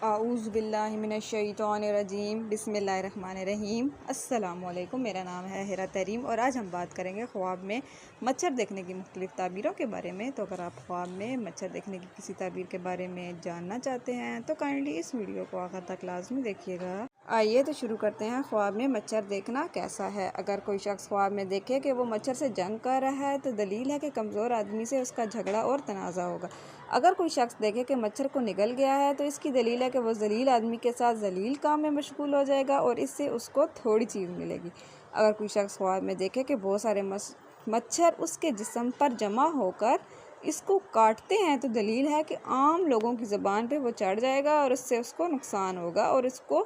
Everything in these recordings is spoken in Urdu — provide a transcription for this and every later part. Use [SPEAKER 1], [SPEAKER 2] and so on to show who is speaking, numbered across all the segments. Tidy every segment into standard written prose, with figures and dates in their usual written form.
[SPEAKER 1] اعوذ باللہ من الشیطان الرجیم بسم اللہ الرحمن الرحیم۔ السلام علیکم، میرا نام ہے ہیرا تریم اور آج ہم بات کریں گے خواب میں مچھر دیکھنے کی مختلف تعبیروں کے بارے میں۔ تو اگر آپ خواب میں مچھر دیکھنے کی کسی تعبیر کے بارے میں جاننا چاہتے ہیں تو کائنڈلی اس ویڈیو کو آخر تک لازمی دیکھیے گا۔ آئیے تو شروع کرتے ہیں۔ خواب میں مچھر دیکھنا کیسا ہے؟ اگر کوئی شخص خواب میں دیکھے کہ وہ مچھر سے جنگ کر رہا ہے تو دلیل ہے کہ کمزور آدمی سے اس کا جھگڑا اور تنازع ہوگا۔ اگر کوئی شخص دیکھے کہ مچھر کو نگل گیا ہے تو اس کی دلیل ہے کہ وہ ذلیل آدمی کے ساتھ ذلیل کام میں مشغول ہو جائے گا اور اس سے اس کو تھوڑی چیز ملے گی۔ اگر کوئی شخص خواب میں دیکھے کہ بہت سارے مچھر اس کے جسم پر جمع ہو کر اس کو کاٹتے ہیں تو دلیل ہے کہ عام لوگوں کی زبان پہ وہ چڑھ جائے گا اور اس سے اس کو نقصان ہوگا اور اس کو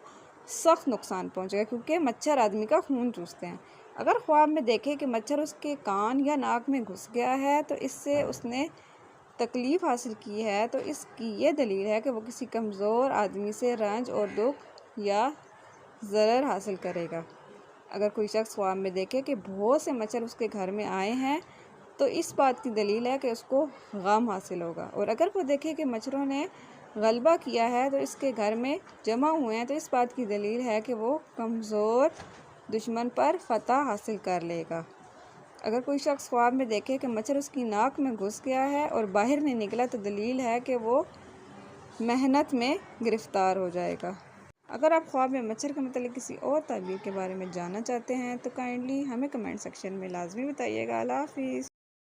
[SPEAKER 1] سخت نقصان پہنچے گا، کیونکہ مچھر آدمی کا خون چوستے ہیں۔ اگر خواب میں دیکھے کہ مچھر اس کے کان یا ناک میں گھس گیا ہے تو اس سے اس نے تکلیف حاصل کی ہے تو اس کی یہ دلیل ہے کہ وہ کسی کمزور آدمی سے رنج اور دکھ یا ضرر حاصل کرے گا۔ اگر کوئی شخص خواب میں دیکھے کہ بہت سے مچھر اس کے گھر میں آئے ہیں تو اس بات کی دلیل ہے کہ اس کو غم حاصل ہوگا، اور اگر وہ دیکھے کہ مچھروں نے غلبہ کیا ہے تو اس کے گھر میں جمع ہوئے ہیں تو اس بات کی دلیل ہے کہ وہ کمزور دشمن پر فتح حاصل کر لے گا۔ اگر کوئی شخص خواب میں دیکھے کہ مچھر اس کی ناک میں گھس گیا ہے اور باہر نہیں نکلا تو دلیل ہے کہ وہ محنت میں گرفتار ہو جائے گا۔ اگر آپ خواب میں مچھر کے متعلق کسی اور تعبیر کے بارے میں جاننا چاہتے ہیں تو کائنڈلی ہمیں کمنٹ سیکشن میں لازمی بتائیے گا۔ اللہ حافظ۔